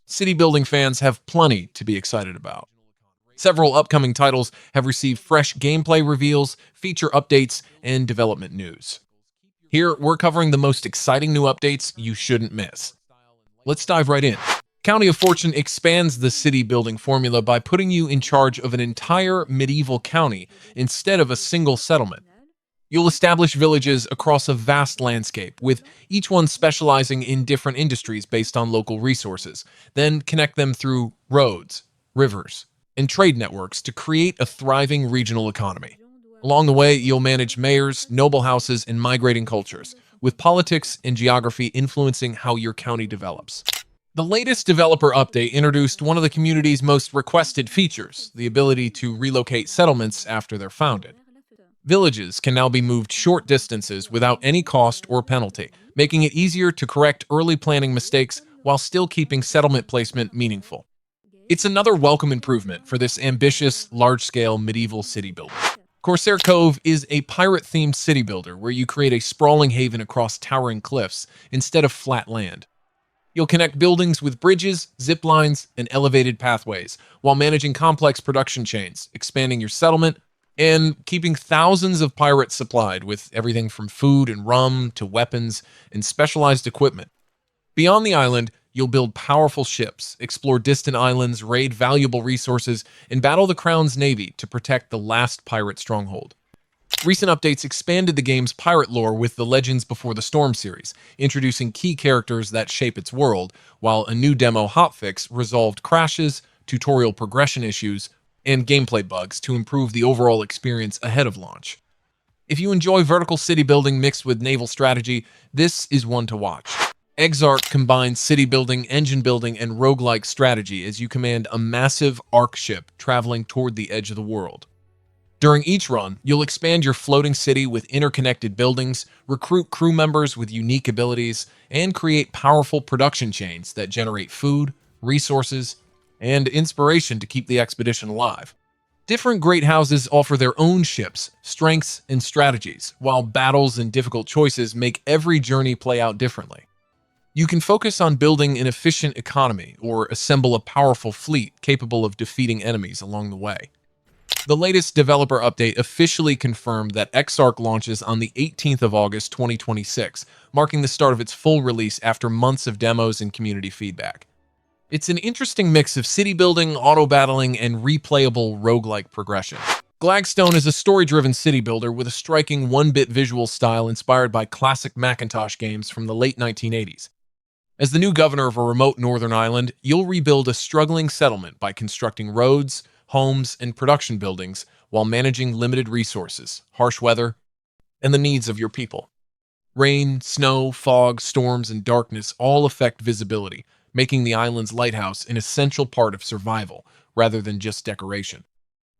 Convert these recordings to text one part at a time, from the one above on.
City building fans have plenty to be excited about. Several upcoming titles have received fresh gameplay reveals, feature updates, and development news. Here, we're covering the most exciting new updates you shouldn't miss. Let's dive right in. County of Fortune expands the city building formula by putting you in charge of an entire medieval county instead of a single settlement. You'll establish villages across a vast landscape, with each one specializing in different industries based on local resources, then connect them through roads, rivers, and trade networks to create a thriving regional economy. Along the way, you'll manage mayors, noble houses, and migrating cultures, with politics and geography influencing how your county develops. The latest developer update introduced one of the community's most requested features, the ability to relocate settlements after they're founded. Villages can now be moved short distances without any cost or penalty, making it easier to correct early planning mistakes while still keeping settlement placement meaningful. It's another welcome improvement for this ambitious, large-scale medieval city builder. Corsairs Cove is a pirate-themed city builder where you create a sprawling haven across towering cliffs instead of flat land. You'll connect buildings with bridges, zip lines, and elevated pathways, while managing complex production chains, expanding your settlement, and keeping thousands of pirates supplied with everything from food and rum to weapons and specialized equipment. Beyond the island, you'll build powerful ships, explore distant islands, raid valuable resources, and battle the Crown's navy to protect the last pirate stronghold. Recent updates expanded the game's pirate lore with the Legends Before the Storm series, introducing key characters that shape its world, while a new demo hotfix resolved crashes, tutorial progression issues, and gameplay bugs to improve the overall experience ahead of launch. If you enjoy vertical city building mixed with naval strategy, this is one to watch. Exark combines city building, engine building, and roguelike strategy as you command a massive arc ship traveling toward the edge of the world. During each run, you'll expand your floating city with interconnected buildings, recruit crew members with unique abilities, and create powerful production chains that generate food, resources, and inspiration to keep the expedition alive. Different great houses offer their own ships, strengths, and strategies, while battles and difficult choices make every journey play out differently. You can focus on building an efficient economy or assemble a powerful fleet capable of defeating enemies along the way. The latest developer update officially confirmed that Exark launches on the 18th of August 2026, marking the start of its full release after months of demos and community feedback. It's an interesting mix of city building, auto-battling, and replayable roguelike progression. Glagstone is a story-driven city builder with a striking 1-bit visual style inspired by classic Macintosh games from the late 1980s. As the new governor of a remote northern island, you'll rebuild a struggling settlement by constructing roads, homes, and production buildings while managing limited resources, harsh weather, and the needs of your people. Rain, snow, fog, storms, and darkness all affect visibility, making the island's lighthouse an essential part of survival rather than just decoration.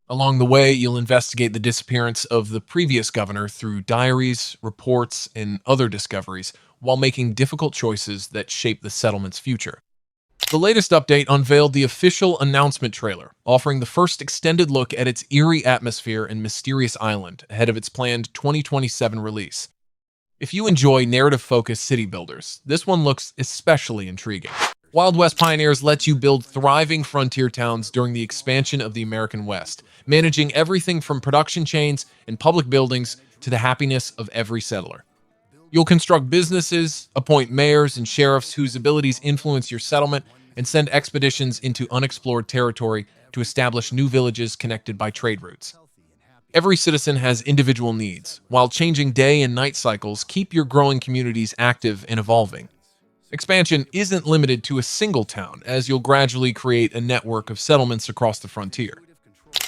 Along the way, you'll investigate the disappearance of the previous governor through diaries, reports, and other discoveries, while making difficult choices that shape the settlement's future. The latest update unveiled the official announcement trailer, offering the first extended look at its eerie atmosphere and mysterious island ahead of its planned 2027 release. If you enjoy narrative-focused city builders, this one looks especially intriguing. Wild West Pioneers lets you build thriving frontier towns during the expansion of the American West, managing everything from production chains and public buildings to the happiness of every settler. You'll construct businesses, appoint mayors and sheriffs whose abilities influence your settlement, and send expeditions into unexplored territory to establish new villages connected by trade routes. Every citizen has individual needs, while changing day and night cycles keep your growing communities active and evolving. Expansion isn't limited to a single town, as you'll gradually create a network of settlements across the frontier.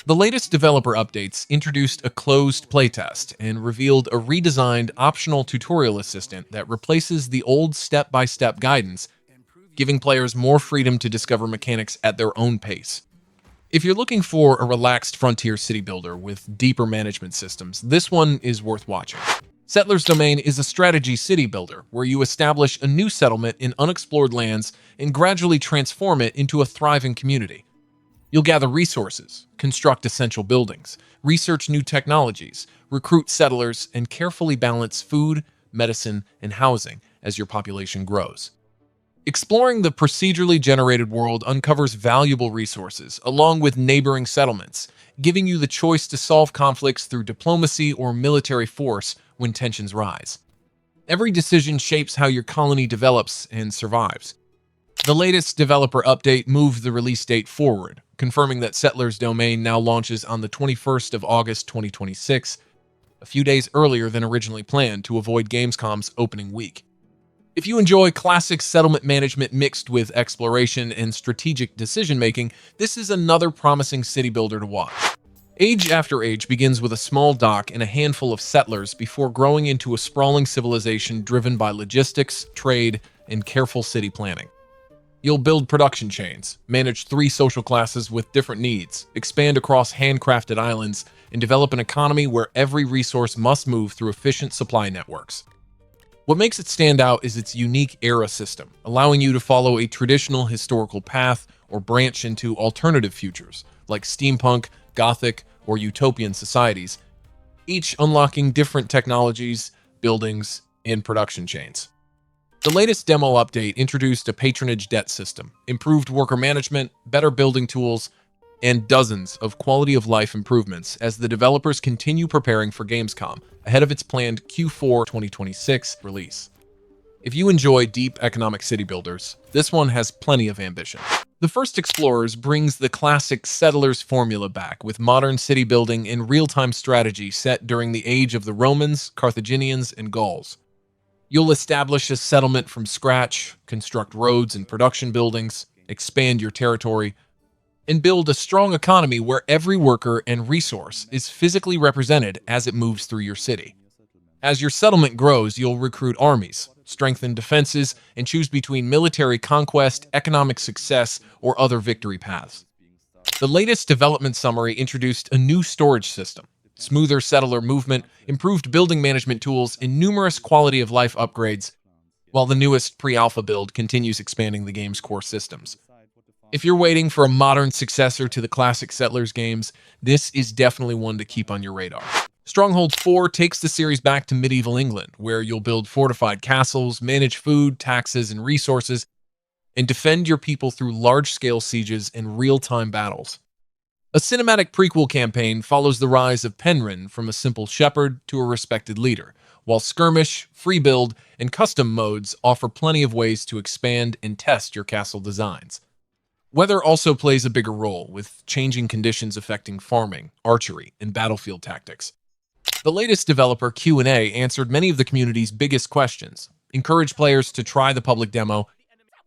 The latest developer updates introduced a closed playtest and revealed a redesigned optional tutorial assistant that replaces the old step-by-step guidance, giving players more freedom to discover mechanics at their own pace. If you're looking for a relaxed frontier city builder with deeper management systems, this one is worth watching. Settlers Domain is a strategy city builder where you establish a new settlement in unexplored lands and gradually transform it into a thriving community. You'll gather resources, construct essential buildings, research new technologies, recruit settlers, and carefully balance food, medicine, and housing as your population grows. Exploring the procedurally generated world uncovers valuable resources, along with neighboring settlements, giving you the choice to solve conflicts through diplomacy or military force when tensions rise. Every decision shapes how your colony develops and survives. The latest developer update moved the release date forward, confirming that Settlers Domain now launches on the 21st of August 2026, a few days earlier than originally planned to avoid Gamescom's opening week. If you enjoy classic settlement management mixed with exploration and strategic decision-making, this is another promising city builder to watch. Age After Age begins with a small dock and a handful of settlers before growing into a sprawling civilization driven by logistics, trade, and careful city planning. You'll build production chains, manage 3 social classes with different needs, expand across handcrafted islands, and develop an economy where every resource must move through efficient supply networks. What makes it stand out is its unique era system, allowing you to follow a traditional historical path or branch into alternative futures, like steampunk, gothic, or utopian societies, each unlocking different technologies, buildings, and production chains. The latest demo update introduced a patronage debt system, improved worker management, better building tools, and dozens of quality-of-life improvements as the developers continue preparing for Gamescom ahead of its planned Q4 2026 release. If you enjoy deep economic city builders, this one has plenty of ambition. The First Explorers brings the classic Settlers formula back with modern city building and real-time strategy set during the age of the Romans, Carthaginians, and Gauls. You'll establish a settlement from scratch, construct roads and production buildings, expand your territory, and build a strong economy where every worker and resource is physically represented as it moves through your city. As your settlement grows, you'll recruit armies, strengthen defenses, and choose between military conquest, economic success, or other victory paths. The latest development summary introduced a new storage system, smoother settler movement, improved building management tools, and numerous quality-of-life upgrades, while the newest pre-alpha build continues expanding the game's core systems. If you're waiting for a modern successor to the classic Settlers games, this is definitely one to keep on your radar. Stronghold 4 takes the series back to medieval England, where you'll build fortified castles, manage food, taxes, and resources, and defend your people through large-scale sieges and real-time battles. A cinematic prequel campaign follows the rise of Penryn from a simple shepherd to a respected leader, while skirmish, free build, and custom modes offer plenty of ways to expand and test your castle designs. Weather also plays a bigger role, with changing conditions affecting farming, archery, and battlefield tactics. The latest developer Q&A answered many of the community's biggest questions, encouraged players to try the public demo,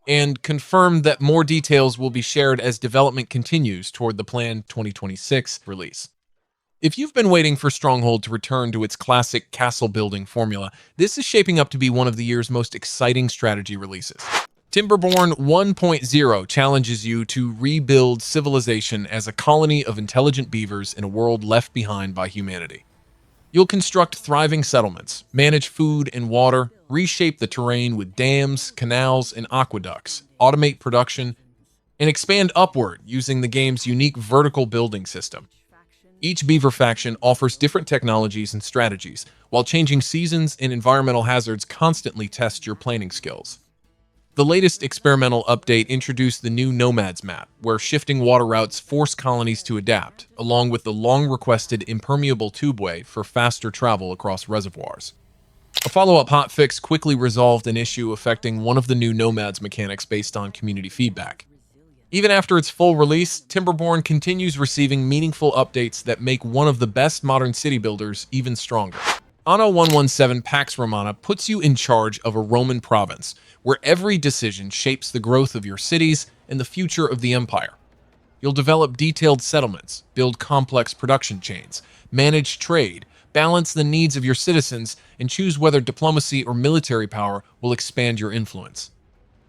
and confirmed that more details will be shared as development continues toward the planned 2026 release. If you've been waiting for Stronghold to return to its classic castle-building formula, this is shaping up to be one of the year's most exciting strategy releases. Timberborn 1.0 challenges you to rebuild civilization as a colony of intelligent beavers in a world left behind by humanity. You'll construct thriving settlements, manage food and water, reshape the terrain with dams, canals, and aqueducts, automate production, and expand upward using the game's unique vertical building system. Each beaver faction offers different technologies and strategies, while changing seasons and environmental hazards constantly test your planning skills. The latest experimental update introduced the new Nomads map, where shifting water routes force colonies to adapt, along with the long-requested impermeable tubeway for faster travel across reservoirs. A follow-up hotfix quickly resolved an issue affecting one of the new Nomads mechanics based on community feedback. Even after its full release, Timberborn continues receiving meaningful updates that make one of the best modern city builders even stronger. Anno 117 Pax Romana puts you in charge of a Roman province, where every decision shapes the growth of your cities and the future of the empire. You'll develop detailed settlements, build complex production chains, manage trade, balance the needs of your citizens, and choose whether diplomacy or military power will expand your influence.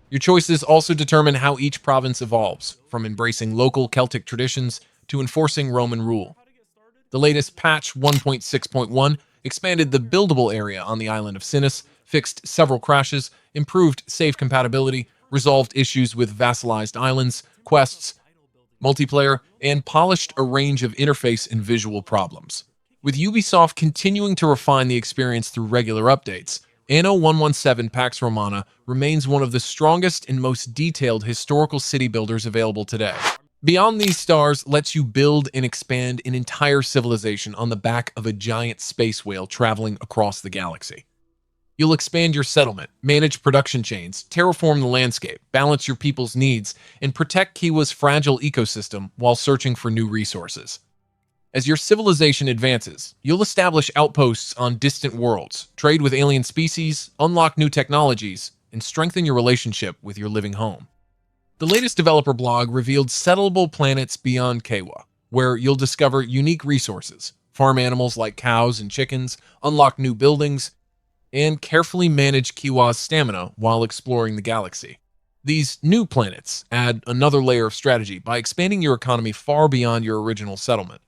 Your choices also determine how each province evolves, from embracing local Celtic traditions to enforcing Roman rule. The latest patch 1.6.1 expanded the buildable area on the island of Sinis, fixed several crashes, improved save compatibility, resolved issues with vassalized islands, quests, multiplayer, and polished a range of interface and visual problems. With Ubisoft continuing to refine the experience through regular updates, Anno 117 Pax Romana remains one of the strongest and most detailed historical city builders available today. Beyond These Stars lets you build and expand an entire civilization on the back of a giant space whale traveling across the galaxy. You'll expand your settlement, manage production chains, terraform the landscape, balance your people's needs, and protect Kiwa's fragile ecosystem while searching for new resources. As your civilization advances, you'll establish outposts on distant worlds, trade with alien species, unlock new technologies, and strengthen your relationship with your living home. The latest developer blog revealed settleable planets beyond Kiwa, where you'll discover unique resources, farm animals like cows and chickens, unlock new buildings, and carefully manage Kiwa's stamina while exploring the galaxy. These new planets add another layer of strategy by expanding your economy far beyond your original settlement.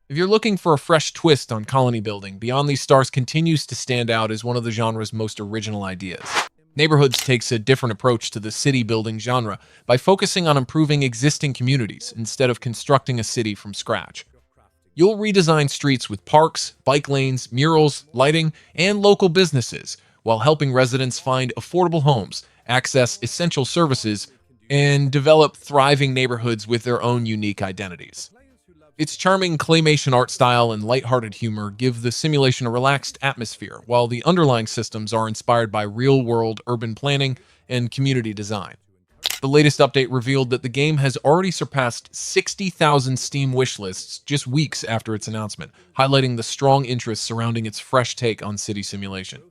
If you're looking for a fresh twist on colony building, Beyond These Stars continues to stand out as one of the genre's most original ideas. Neighborhoods takes a different approach to the city building genre by focusing on improving existing communities instead of constructing a city from scratch. You'll redesign streets with parks, bike lanes, murals, lighting, and local businesses, while helping residents find affordable homes, access essential services, and develop thriving neighborhoods with their own unique identities. Its charming claymation art style and lighthearted humor give the simulation a relaxed atmosphere, while the underlying systems are inspired by real-world urban planning and community design. The latest update revealed that the game has already surpassed 60,000 Steam wishlists just weeks after its announcement, highlighting the strong interest surrounding its fresh take on city simulation.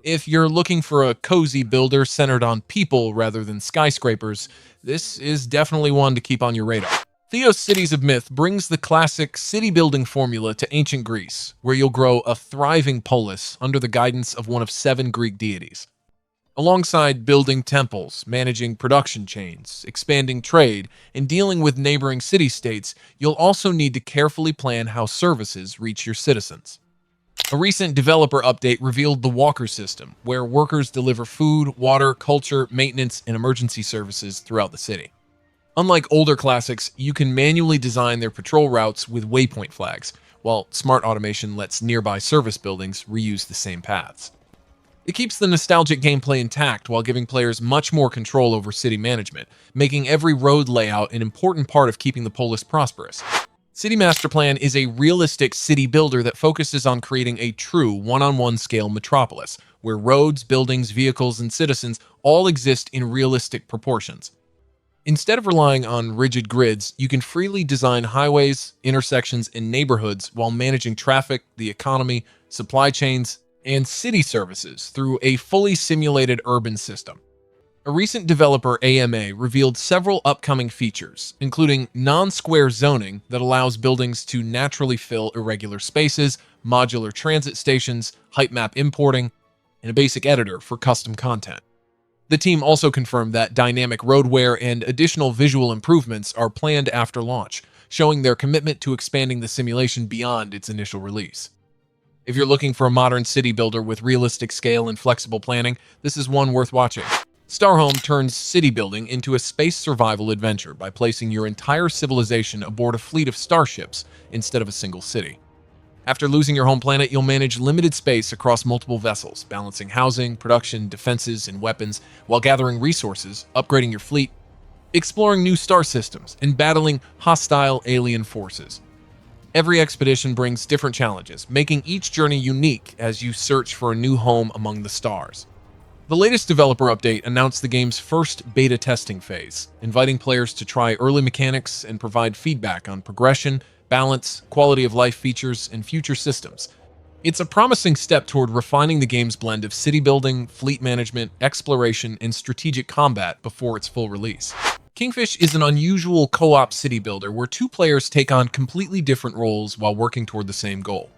If you're looking for a cozy builder centered on people rather than skyscrapers, this is definitely one to keep on your radar. Theos Cities of Myth brings the classic city-building formula to ancient Greece, where you'll grow a thriving polis under the guidance of one of 7 Greek deities. Alongside building temples, managing production chains, expanding trade, and dealing with neighboring city-states, you'll also need to carefully plan how services reach your citizens. A recent developer update revealed the Walker system, where workers deliver food, water, culture, maintenance, and emergency services throughout the city. Unlike older classics, you can manually design their patrol routes with waypoint flags, while smart automation lets nearby service buildings reuse the same paths. It keeps the nostalgic gameplay intact while giving players much more control over city management, making every road layout an important part of keeping the polis prosperous. City Masterplan is a realistic city builder that focuses on creating a true one-on-one scale metropolis, where roads, buildings, vehicles, and citizens all exist in realistic proportions. Instead of relying on rigid grids, you can freely design highways, intersections, and neighborhoods while managing traffic, the economy, supply chains, and city services through a fully simulated urban system. A recent developer AMA revealed several upcoming features, including non-square zoning that allows buildings to naturally fill irregular spaces, modular transit stations, height map importing, and a basic editor for custom content. The team also confirmed that dynamic roadware and additional visual improvements are planned after launch, showing their commitment to expanding the simulation beyond its initial release. If you're looking for a modern city builder with realistic scale and flexible planning, this is one worth watching. Starhome turns city building into a space survival adventure by placing your entire civilization aboard a fleet of starships instead of a single city. After losing your home planet, you'll manage limited space across multiple vessels, balancing housing, production, defenses, and weapons, while gathering resources, upgrading your fleet, exploring new star systems, and battling hostile alien forces. Every expedition brings different challenges, making each journey unique as you search for a new home among the stars. The latest developer update announced the game's first beta testing phase, inviting players to try early mechanics and provide feedback on progression, balance, quality of life features, and future systems. It's a promising step toward refining the game's blend of city building, fleet management, exploration, and strategic combat before its full release. Kingfish is an unusual co-op city builder where 2 players take on completely different roles while working toward the same goal.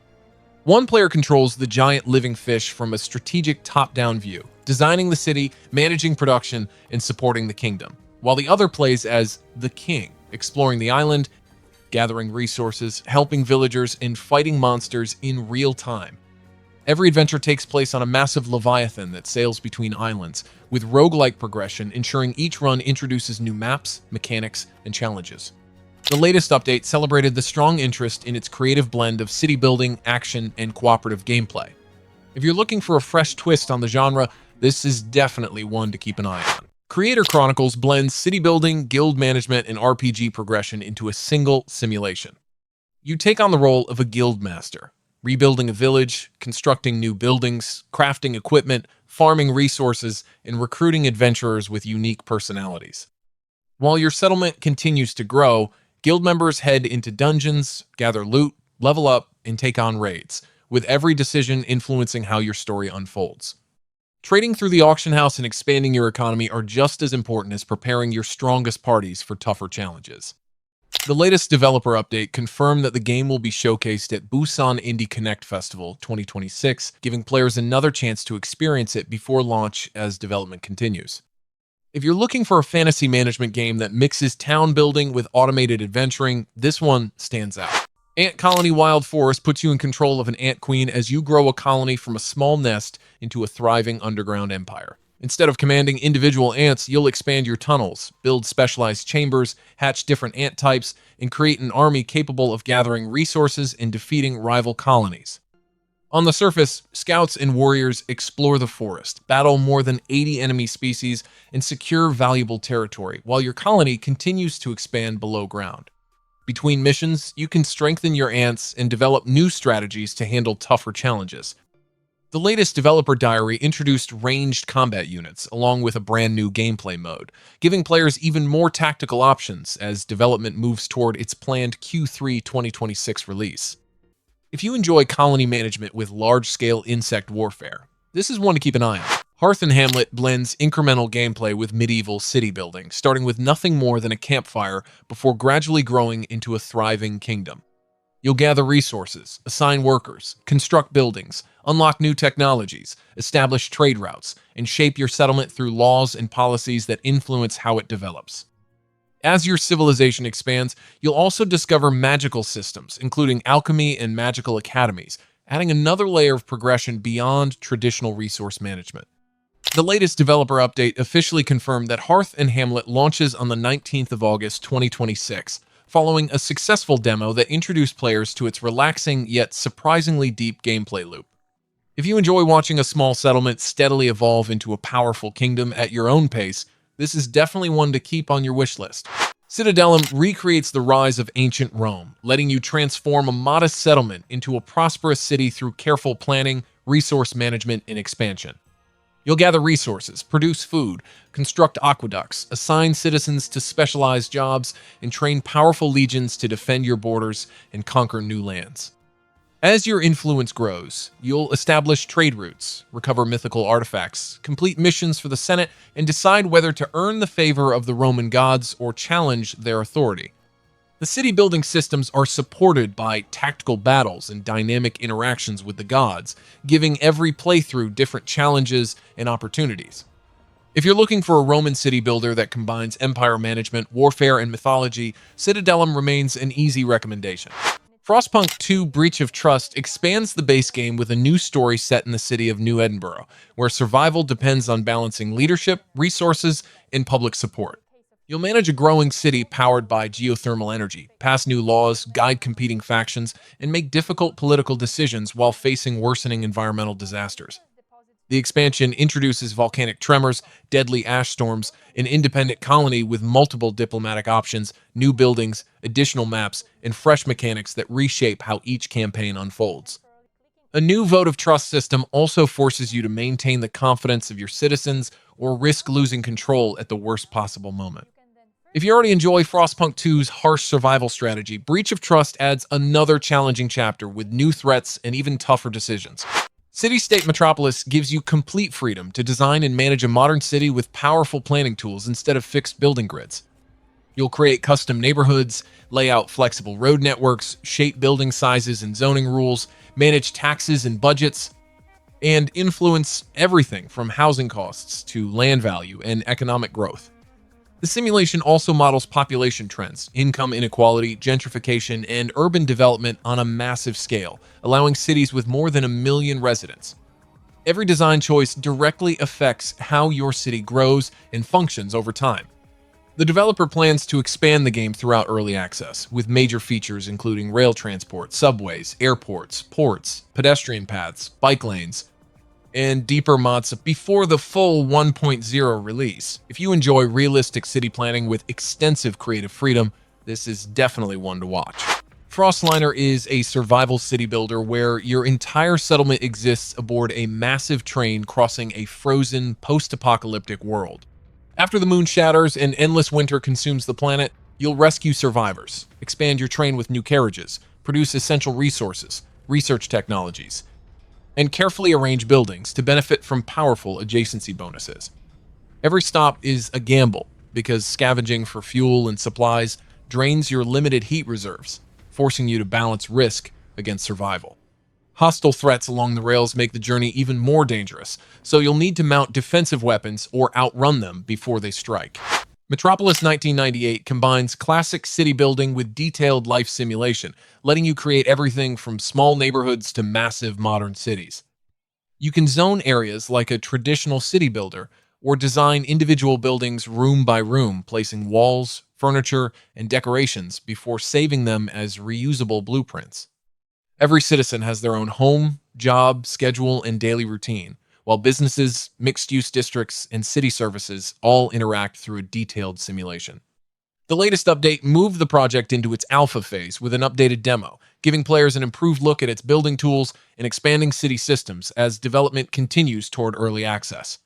One player controls the giant living fish from a strategic top-down view, designing the city, managing production, and supporting the kingdom, while the other plays as the king, exploring the island, gathering resources, helping villagers, and fighting monsters in real time. Every adventure takes place on a massive leviathan that sails between islands, with roguelike progression ensuring each run introduces new maps, mechanics, and challenges. The latest update celebrated the strong interest in its creative blend of city building, action, and cooperative gameplay. If you're looking for a fresh twist on the genre, this is definitely one to keep an eye on. Creator Chronicles blends city building, guild management, and RPG progression into a single simulation. You take on the role of a guild master, rebuilding a village, constructing new buildings, crafting equipment, farming resources, and recruiting adventurers with unique personalities. While your settlement continues to grow, guild members head into dungeons, gather loot, level up, and take on raids, with every decision influencing how your story unfolds. Trading through the auction house and expanding your economy are just as important as preparing your strongest parties for tougher challenges. The latest developer update confirmed that the game will be showcased at Busan Indie Connect Festival 2026, giving players another chance to experience it before launch as development continues. If you're looking for a fantasy management game that mixes town building with automated adventuring, this one stands out. Ant Colony Wild Forest puts you in control of an ant queen as you grow a colony from a small nest into a thriving underground empire. Instead of commanding individual ants, you'll expand your tunnels, build specialized chambers, hatch different ant types, and create an army capable of gathering resources and defeating rival colonies. On the surface, scouts and warriors explore the forest, battle more than 80 enemy species, and secure valuable territory, while your colony continues to expand below ground. Between missions, you can strengthen your ants and develop new strategies to handle tougher challenges. The latest developer diary introduced ranged combat units, along with a brand new gameplay mode, giving players even more tactical options as development moves toward its planned Q3 2026 release. If you enjoy colony management with large-scale insect warfare, this is one to keep an eye on. Hearth Hamlet blends incremental gameplay with medieval city building, starting with nothing more than a campfire before gradually growing into a thriving kingdom. You'll gather resources, assign workers, construct buildings, unlock new technologies, establish trade routes, and shape your settlement through laws and policies that influence how it develops. As your civilization expands, you'll also discover magical systems, including alchemy and magical academies, adding another layer of progression beyond traditional resource management. The latest developer update officially confirmed that Hearth Hamlet launches on the 19th of August 2026, following a successful demo that introduced players to its relaxing yet surprisingly deep gameplay loop. If you enjoy watching a small settlement steadily evolve into a powerful kingdom at your own pace, this is definitely one to keep on your wish list. Citadelum recreates the rise of ancient Rome, letting you transform a modest settlement into a prosperous city through careful planning, resource management, and expansion. You'll gather resources, produce food, construct aqueducts, assign citizens to specialized jobs, and train powerful legions to defend your borders and conquer new lands. As your influence grows, you'll establish trade routes, recover mythical artifacts, complete missions for the Senate, and decide whether to earn the favor of the Roman gods or challenge their authority. The city-building systems are supported by tactical battles and dynamic interactions with the gods, giving every playthrough different challenges and opportunities. If you're looking for a Roman city builder that combines empire management, warfare, and mythology, Citadelum remains an easy recommendation. Frostpunk 2 Breach of Trust expands the base game with a new story set in the city of New Edinburgh, where survival depends on balancing leadership, resources, and public support. You'll manage a growing city powered by geothermal energy, pass new laws, guide competing factions, and make difficult political decisions while facing worsening environmental disasters. The expansion introduces volcanic tremors, deadly ash storms, an independent colony with multiple diplomatic options, new buildings, additional maps, and fresh mechanics that reshape how each campaign unfolds. A new vote of trust system also forces you to maintain the confidence of your citizens or risk losing control at the worst possible moment. If you already enjoy Frostpunk 2's harsh survival strategy, Breach of Trust adds another challenging chapter with new threats and even tougher decisions. Citystate Metropolis gives you complete freedom to design and manage a modern city with powerful planning tools instead of fixed building grids. You'll create custom neighborhoods, lay out flexible road networks, shape building sizes and zoning rules, manage taxes and budgets, and influence everything from housing costs to land value and economic growth. The simulation also models population trends, income inequality, gentrification, and urban development on a massive scale, allowing cities with more than 1 million residents. Every design choice directly affects how your city grows and functions over time. The developer plans to expand the game throughout early access, with major features including rail transport, subways, airports, ports, pedestrian paths, bike lanes, and deeper mods before the full 1.0 release. If you enjoy realistic city planning with extensive creative freedom, this is definitely one to watch. Frostliner is a survival city builder where your entire settlement exists aboard a massive train crossing a frozen, post-apocalyptic world. After the moon shatters and endless winter consumes the planet, you'll rescue survivors, expand your train with new carriages, produce essential resources, research technologies, and carefully arrange buildings to benefit from powerful adjacency bonuses. Every stop is a gamble because scavenging for fuel and supplies drains your limited heat reserves, forcing you to balance risk against survival. Hostile threats along the rails make the journey even more dangerous, so you'll need to mount defensive weapons or outrun them before they strike. Metropolis 1998 combines classic city building with detailed life simulation, letting you create everything from small neighborhoods to massive modern cities. You can zone areas like a traditional city builder, or design individual buildings room by room, placing walls, furniture, and decorations before saving them as reusable blueprints. Every citizen has their own home, job, schedule, and daily routine, while businesses, mixed-use districts, and city services all interact through a detailed simulation. The latest update moved the project into its alpha phase with an updated demo, giving players an improved look at its building tools and expanding city systems as development continues toward early access.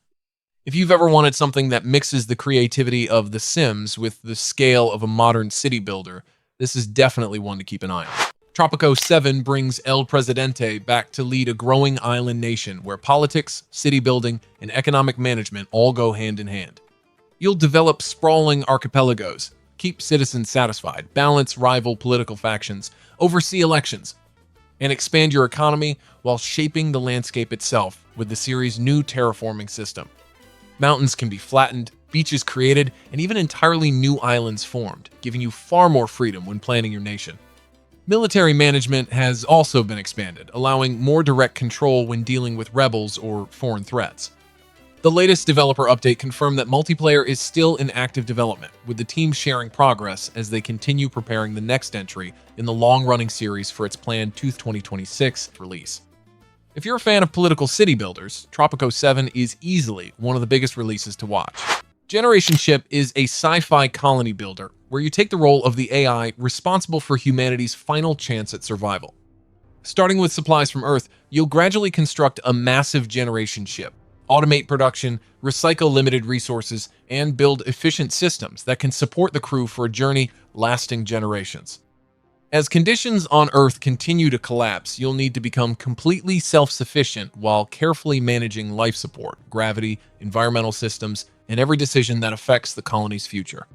If you've ever wanted something that mixes the creativity of The Sims with the scale of a modern city builder, this is definitely one to keep an eye on. Tropico 7 brings El Presidente back to lead a growing island nation where politics, city building, and economic management all go hand in hand. You'll develop sprawling archipelagos, keep citizens satisfied, balance rival political factions, oversee elections, and expand your economy while shaping the landscape itself with the series' new terraforming system. Mountains can be flattened, beaches created, and even entirely new islands formed, giving you far more freedom when planning your nation. Military management has also been expanded, allowing more direct control when dealing with rebels or foreign threats. The latest developer update confirmed that multiplayer is still in active development, with the team sharing progress as they continue preparing the next entry in the long-running series for its planned 2026 release. If you're a fan of political city builders, Tropico 7 is easily one of the biggest releases to watch. Generation Ship is a sci-fi colony builder where you take the role of the AI responsible for humanity's final chance at survival. Starting with supplies from Earth, you'll gradually construct a massive generation ship, automate production, recycle limited resources, and build efficient systems that can support the crew for a journey lasting generations. As conditions on Earth continue to collapse, you'll need to become completely self-sufficient while carefully managing life support, gravity, environmental systems, and every decision that affects the colony's future.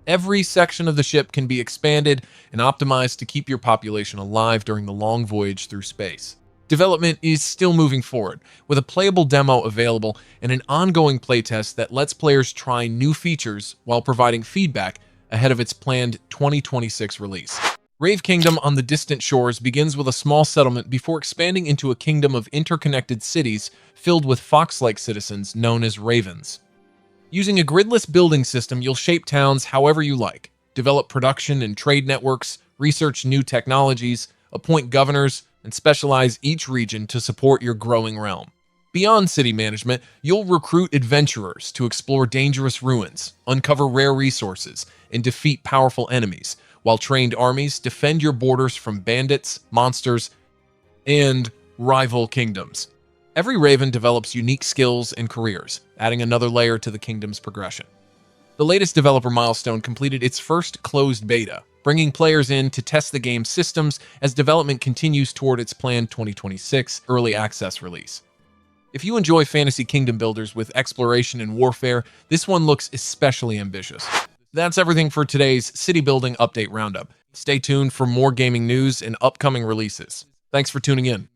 Every section of the ship can be expanded and optimized to keep your population alive during the long voyage through space. Development is still moving forward, with a playable demo available and an ongoing playtest that lets players try new features while providing feedback ahead of its planned 2026 release. RAEV Kingdom on the Distant Shores begins with a small settlement before expanding into a kingdom of interconnected cities filled with fox-like citizens known as ravens. Using a gridless building system, you'll shape towns however you like, develop production and trade networks, research new technologies, appoint governors, and specialize each region to support your growing realm. Beyond city management, you'll recruit adventurers to explore dangerous ruins, uncover rare resources, and defeat powerful enemies, while trained armies defend your borders from bandits, monsters, and rival kingdoms. Every Raven develops unique skills and careers, adding another layer to the kingdom's progression. The latest developer milestone completed its first closed beta, bringing players in to test the game's systems as development continues toward its planned 2026 early access release. If you enjoy fantasy kingdom builders with exploration and warfare, this one looks especially ambitious. That's everything for today's City Building Update Roundup. Stay tuned for more gaming news and upcoming releases. Thanks for tuning in.